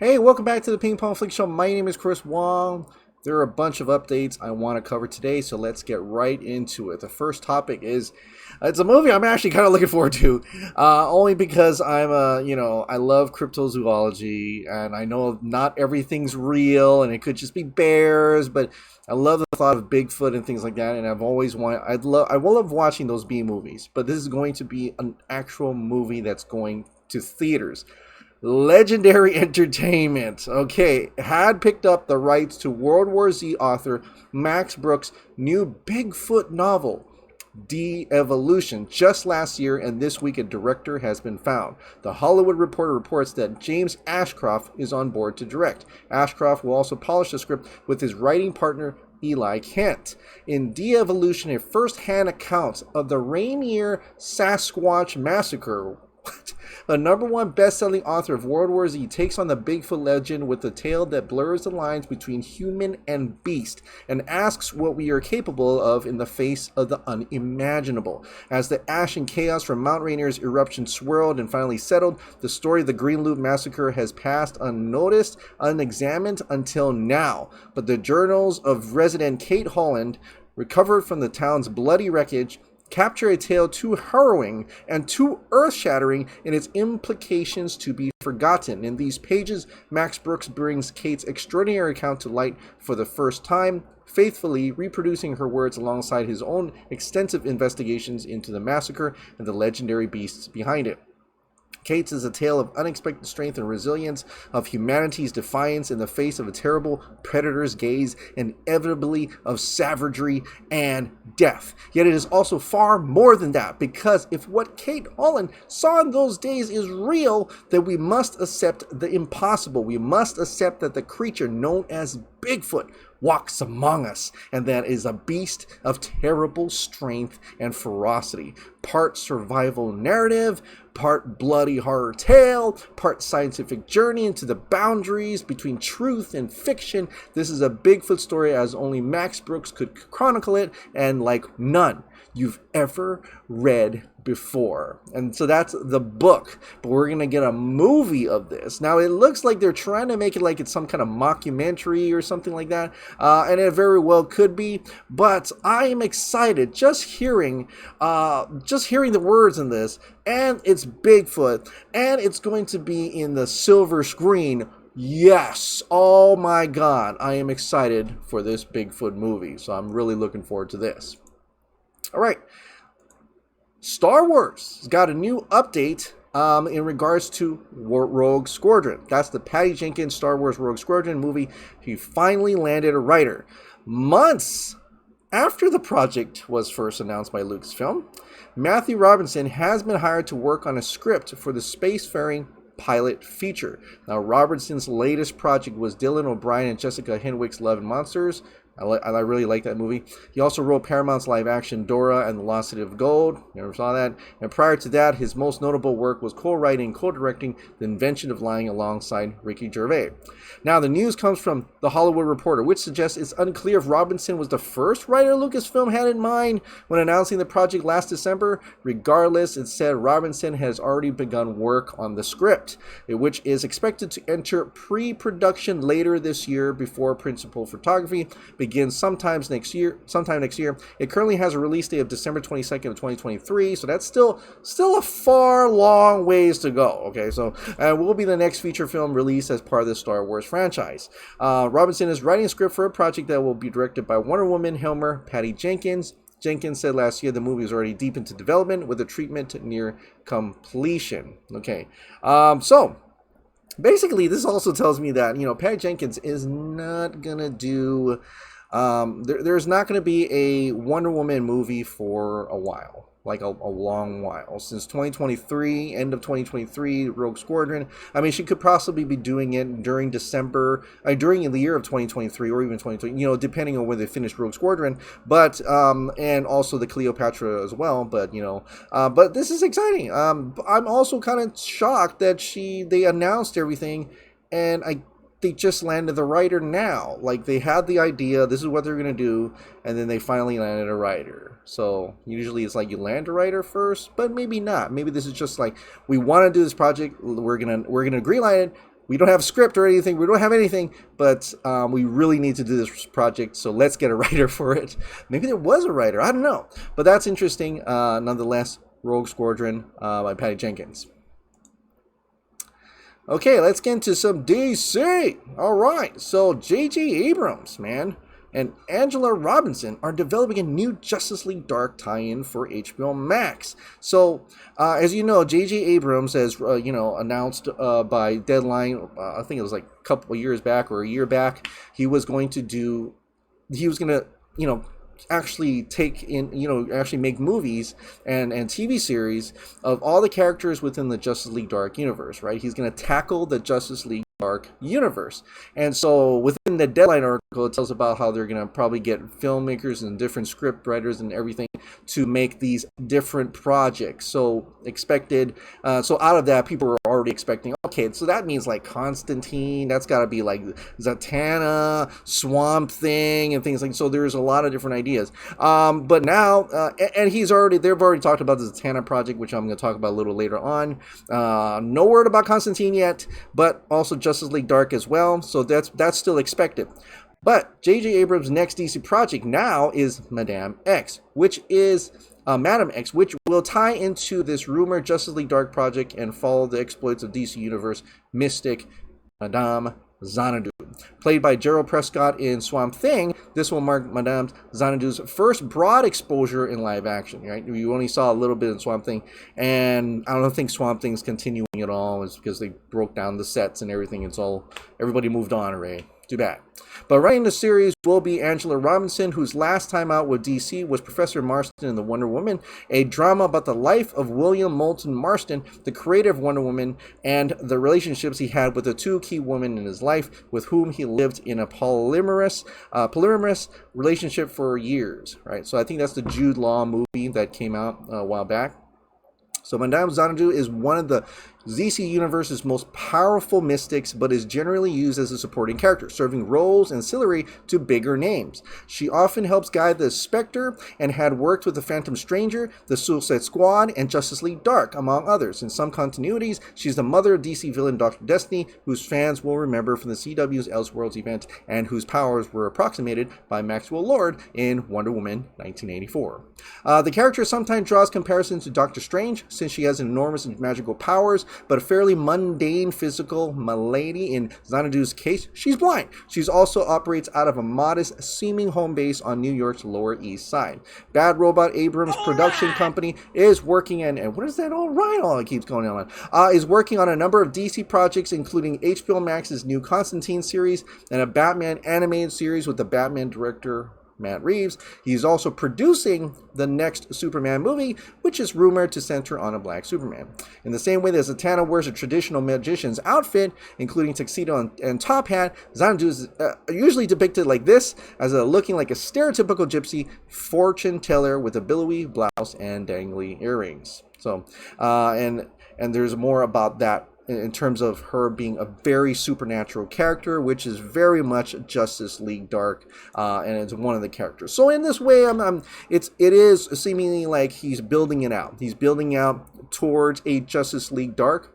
Hey, welcome back to the Ping Pong Flix Show. My name is Chris Wong. There are a bunch of updates I want to cover today, so let's get right into it. The first topic is, it's a movie I'm actually kind of looking forward to, only because I love cryptozoology, and I know not everything's real, and it could just be bears, but I love the thought of Bigfoot and things like that, and I will love watching those B movies, but this is going to be an actual movie that's going to theaters. Legendary Entertainment, had picked up the rights to World War Z author Max Brooks' new Bigfoot novel, De-Evolution, just last year, and this week a director has been found. The Hollywood Reporter reports that James Ashcroft is on board to direct. Ashcroft will also polish the script with his writing partner Eli Kent. In De-Evolution, a first-hand account of the Rainier Sasquatch Massacre, a #1 best-selling author of World War Z takes on the Bigfoot legend with a tale that blurs the lines between human and beast and asks what we are capable of in the face of the unimaginable. As the ash and chaos from Mount Rainier's eruption swirled and finally settled, the story of the Green Loop Massacre has passed unnoticed, unexamined until now. But the journals of resident Kate Holland, recovered from the town's bloody wreckage, capture a tale too harrowing and too earth-shattering in its implications to be forgotten. In these pages, Max Brooks brings Kate's extraordinary account to light for the first time, faithfully reproducing her words alongside his own extensive investigations into the massacre and the legendary beasts behind it. Kate's is a tale of unexpected strength and resilience, of humanity's defiance in the face of a terrible predator's gaze, and inevitably of savagery and death. Yet it is also far more than that, because if what Kate Holland saw in those days is real, then we must accept the impossible. We must accept that the creature known as Bigfoot walks among us, and that is a beast of terrible strength and ferocity. Part survival narrative, part bloody horror tale, part scientific journey into the boundaries between truth and fiction. This is a Bigfoot story as only Max Brooks could chronicle it, and like none you've ever read before. And so that's the book, but we're gonna get a movie of this. Now it looks like they're trying to make it like it's some kind of mockumentary or something like that, and it very well could be, but I am excited just hearing the words in this, and it's Bigfoot, and it's going to be in the silver screen. Yes, oh my god, I am excited for this Bigfoot movie, so I'm really looking forward to this. All right, Star Wars has got a new update in regards to Rogue Squadron. That's the Patty Jenkins Star Wars Rogue Squadron movie. He finally landed a writer. Months after the project was first announced by Lucasfilm, Matthew Robinson has been hired to work on a script for the spacefaring pilot feature. Now, Robinson's latest project was Dylan O'Brien and Jessica Henwick's Love and Monsters. I really like that movie. He also wrote Paramount's live-action Dora and the Lost City of Gold. Never saw that. And prior to that, his most notable work was co-writing and co-directing The Invention of Lying alongside Ricky Gervais. Now, the news comes from The Hollywood Reporter, which suggests it's unclear if Robinson was the first writer Lucasfilm had in mind when announcing the project last December. Regardless, it said Robinson has already begun work on the script, which is expected to enter pre-production later this year before principal photography begins sometime next year. It currently has a release date of December 22nd of 2023, so that's still a far long ways to go. Okay, so will be the next feature film released as part of the Star Wars franchise. Robinson is writing a script for a project that will be directed by Wonder Woman Helmer Patty Jenkins. Jenkins said last year the movie is already deep into development with the treatment near completion. Okay, so basically this also tells me that Patty Jenkins is not gonna do there's not going to be a Wonder Woman movie for a while, like a long while. Since 2023, end of 2023, Rogue Squadron. I mean, she could possibly be doing it during during the year of 2023 or even 2020, depending on when they finish Rogue Squadron, but, and also the Cleopatra as well, but, but this is exciting. I'm also kind of shocked that they announced everything, and they just landed the writer now. Like, they had the idea, this is what they're going to do, and then they finally landed a writer. So usually it's like you land a writer first, but maybe not. Maybe this is just like, we want to do this project, we're gonna greenlight it, we don't have a script or anything. We don't have anything, but we really need to do this project. So let's get a writer for it. Maybe there was a writer. I don't know. But that's interesting. Nonetheless, Rogue Squadron by Patty Jenkins. Okay, let's get into some DC. All right. So JJ Abrams, man, and Angela Robinson are developing a new Justice League Dark tie-in for HBO Max. So, as you know, JJ Abrams has, announced by Deadline, I think it was like a couple of years back or a year back, he was going to, actually take in, actually make movies and TV series of all the characters within the Justice League Dark universe, right? He's going to tackle the Justice League Dark universe. And so within the Deadline article, it tells about how they're going to probably get filmmakers and different script writers and everything to make these different projects. So so out of that, people were already expecting, okay, so that means like Constantine, that's got to be like Zatanna, Swamp Thing, and things like, so there's a lot of different ideas. But now, and they've already talked about the Zatanna project, which I'm going to talk about a little later on. No word about Constantine yet, but also Justice League Dark as well, so that's still expected. But J.J. Abrams' next DC project now is Madame X, which will tie into this rumored Justice League Dark project and follow the exploits of DC Universe mystic Madame Xanadu. Played by Gerald Prescott in Swamp Thing, this will mark Madame Xanadu's first broad exposure in live action, right? You only saw a little bit in Swamp Thing, and I don't think Swamp Thing's continuing at all. It's because they broke down the sets and everything. Everybody moved on already. Too bad. But writing the series will be Angela Robinson, whose last time out with DC was Professor Marston in the Wonder Woman, a drama about the life of William Moulton Marston, the creator of Wonder Woman, and the relationships he had with the two key women in his life, with whom he lived in a polyamorous relationship for years. Right. So I think that's the Jude Law movie that came out a while back. So Madame Xanadu is one of the DC Universe's most powerful mystics, but is generally used as a supporting character, serving roles ancillary to bigger names. She often helps guide the Spectre and had worked with the Phantom Stranger, the Suicide Squad, and Justice League Dark, among others. In some continuities, she's the mother of DC villain Dr. Destiny, whose fans will remember from the CW's Elseworlds event, and whose powers were approximated by Maxwell Lord in Wonder Woman 1984. The character sometimes draws comparisons to Doctor Strange, since she has enormous magical powers, but a fairly mundane physical malady. In Xanadu's case, she's blind. She also operates out of a modest seeming home base on New York's Lower East Side. Bad Robot Abrams production company is working and what is that all right? Oh, it keeps going on. Is working on a number of DC projects, including HBO Max's new Constantine series and a Batman animated series with the Batman director Matt Reeves. He's also producing the next Superman movie, which is rumored to center on a black Superman. In the same way that Zatanna wears a traditional magician's outfit, including tuxedo and top hat, Xanadu is usually depicted like this, as looking like a stereotypical gypsy fortune teller with a billowy blouse and dangly earrings. So, and there's more about that in terms of her being a very supernatural character, which is very much Justice League Dark, and it's one of the characters. So in this way, it is seemingly like he's building it out. He's building out towards a Justice League Dark.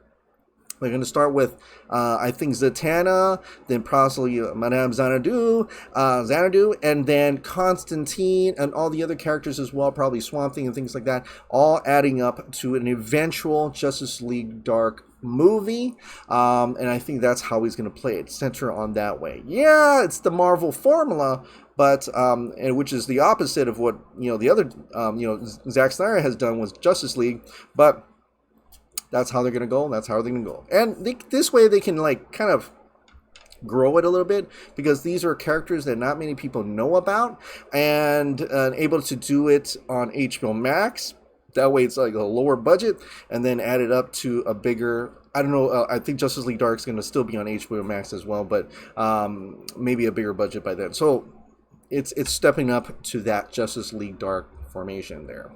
We're going to start with, I think, Zatanna, then possibly Madame Xanadu, and then Constantine, and all the other characters as well, probably Swamp Thing and things like that, all adding up to an eventual Justice League Dark movie, and I think that's how he's going to play it, center on that way. Yeah, it's the Marvel formula, but and which is the opposite of what the other Zack Snyder has done with Justice League, but that's how they're going to go. That's how they're going to go. And this way they can kind of grow it a little bit, because these are characters that not many people know about, and able to do it on HBO Max. That way it's like a lower budget, and then add it up to a bigger, I don't know, I think Justice League Dark is going to still be on HBO Max as well, but maybe a bigger budget by then. So it's stepping up to that Justice League Dark formation there.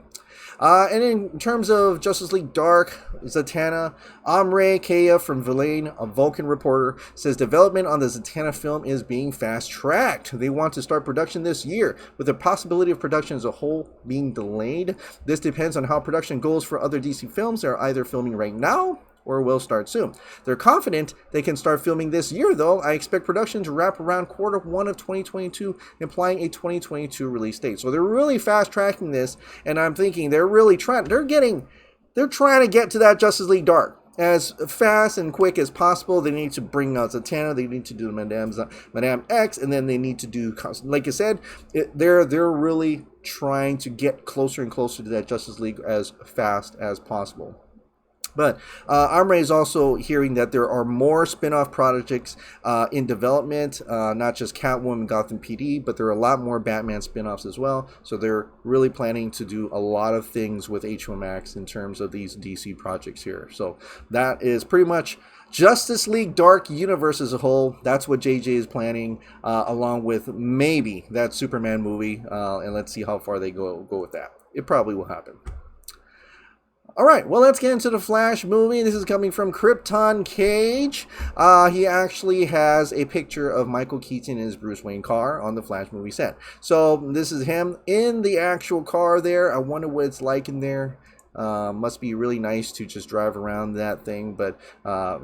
And in terms of Justice League Dark, Zatanna, Amre Kaya from Villain, a Vulcan reporter, says development on the Zatanna film is being fast-tracked. They want to start production this year, with the possibility of production as a whole being delayed. This depends on how production goes for other DC films that are either filming right now or will start soon. They're confident they can start filming this year, though. I expect production to wrap around Q1 of 2022, implying a 2022 release date. So they're really fast tracking this, and I'm thinking they're really trying to get to that Justice League Dark as fast and quick as possible. They need to bring out Zatanna. They need to do Madame X, and then they need to do, like I said, they're really trying to get closer and closer to that Justice League as fast as possible. But I'm also hearing that there are more spin-off projects in development, not just Catwoman, Gotham PD, but there are a lot more Batman spin-offs as well. So they're really planning to do a lot of things with HBO Max in terms of these DC projects here. So that is pretty much Justice League Dark Universe as a whole. That's what JJ is planning, along with maybe that Superman movie. And let's see how far they go with that. It probably will happen. All right, well, let's get into the Flash movie. This is coming from Krypton Cage. He actually has a picture of Michael Keaton in his Bruce Wayne car on the Flash movie set. So this is him in the actual car there. I wonder what it's like in there. Must be really nice to just drive around that thing, but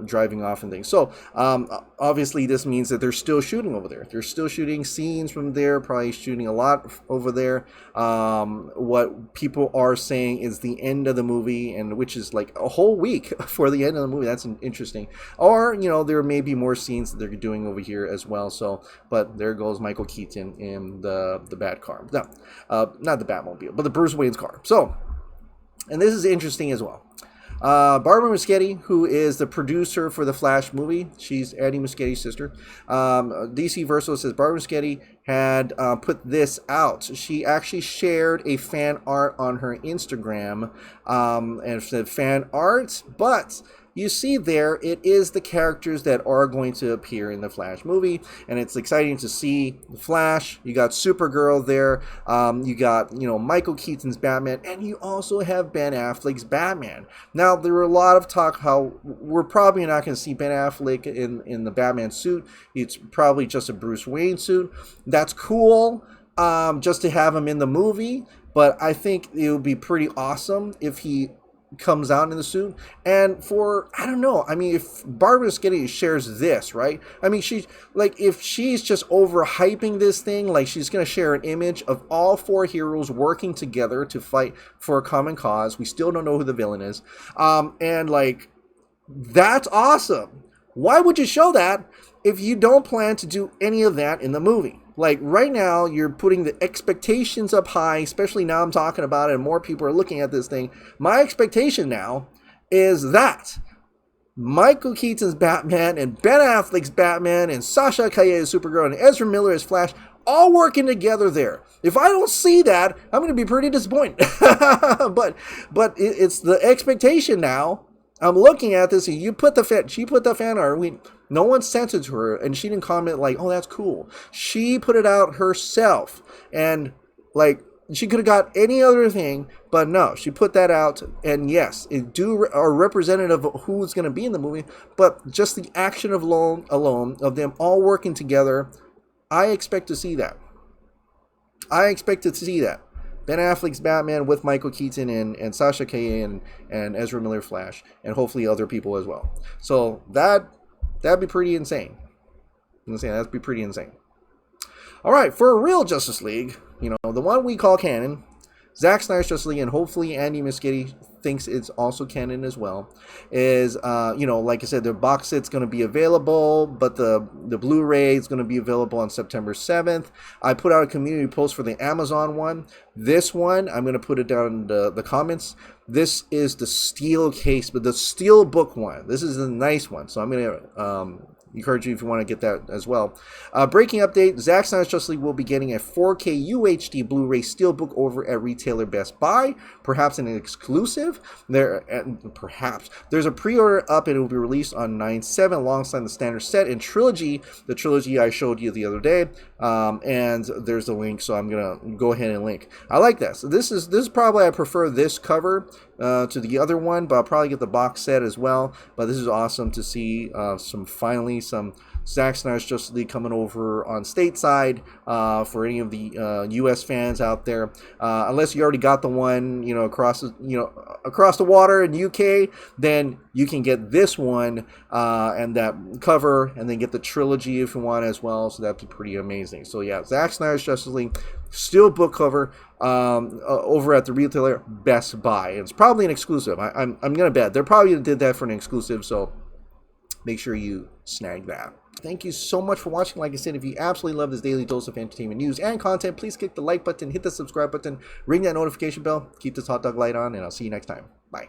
driving off and things. So obviously this means that they're still shooting over there. They're still shooting scenes from there, probably shooting a lot over there. What people are saying is the end of the movie, and which is like a whole week for the end of the movie. That's interesting. Or, you know, there may be more scenes that they're doing over here as well. So, but there goes Michael Keaton in the Bat car. No, not the Batmobile, but the Bruce Wayne's car. So, and this is interesting as well. Barbara Muschetti, who is the producer for the Flash movie, she's Andy Muschetti's sister. DC Verso says Barbara Muschetti had put this out. She actually shared a fan art on her Instagram, and said fan art, but you see there, it is the characters that are going to appear in the Flash movie, and it's exciting to see the Flash. You got Supergirl there, you got, you know, Michael Keaton's Batman, and you also have Ben Affleck's Batman. Now, there were a lot of talk how we're probably not going to see Ben Affleck in the Batman suit. It's probably just a Bruce Wayne suit. That's cool, just to have him in the movie, but I think it would be pretty awesome if he comes out in the suit. And for, I don't know, I mean, if Barbara Muschetti shares this, right? I mean, she's like, if she's just overhyping this thing, like she's going to share an image of all four heroes working together to fight for a common cause. We still don't know who the villain is. And like, that's awesome. Why would you show that if you don't plan to do any of that in the movie? Like right now, you're putting the expectations up high, especially now I'm talking about it and more people are looking at this thing. My expectation now is that Michael Keaton's Batman and Ben Affleck's Batman and Sasha Calle as Supergirl and Ezra Miller as Flash all working together there. If I don't see that, I'm going to be pretty disappointed. but it's the expectation now. I'm looking at this, and she put the fan art. No one sent it to her, and she didn't comment like, "Oh, that's cool." She put it out herself, and like she could have got any other thing, but no, she put that out. And yes, it are representative of who's going to be in the movie, but just the action of alone of them all working together, I expect to see that. I expected to see that. Ben Affleck's Batman with Michael Keaton and Sasha Calle and Ezra Miller Flash, and hopefully other people as well. So that'd be pretty insane. That'd be pretty insane. All right, for a real Justice League, you know, the one we call canon, Zack Snyder's Justice League, and hopefully Andy Muschietti thinks it's also canon as well, is, you know, like I said, the box set's going to be available, but the Blu-ray is going to be available on September 7th. I put out a community post for the Amazon one. This one, I'm going to put it down in the comments. This is the steel case, but the Steelbook one. This is the nice one, so I'm going to encourage you if you want to get that as well. Breaking update, Zack Snyder's Justice League will be getting a 4K UHD Blu-ray Steelbook over at retailer Best Buy, perhaps an exclusive. There's a pre-order up, and it will be released on 9/7 alongside the standard set and trilogy, the trilogy I showed you the other day. And there's a link, so I'm gonna go ahead and link. I like this. This is probably, I prefer this cover to the other one, but I'll probably get the box set as well. But this is awesome to see some Zack Snyder's Justice League coming over on stateside for any of the U.S. fans out there. Unless you already got the one, across the water in UK, then you can get this one and that cover, and then get the trilogy if you want as well. So that'd be pretty amazing. So yeah, Zack Snyder's Justice League, Steelbook cover over at the retailer Best Buy. It's probably an exclusive. I'm gonna bet they probably did that for an exclusive. So make sure you snag that. Thank you so much for watching. Like I said, if you absolutely love this daily dose of entertainment news and content, please click the like button, hit the subscribe button, ring that notification bell, keep this hot dog light on, and I'll see you next time. Bye.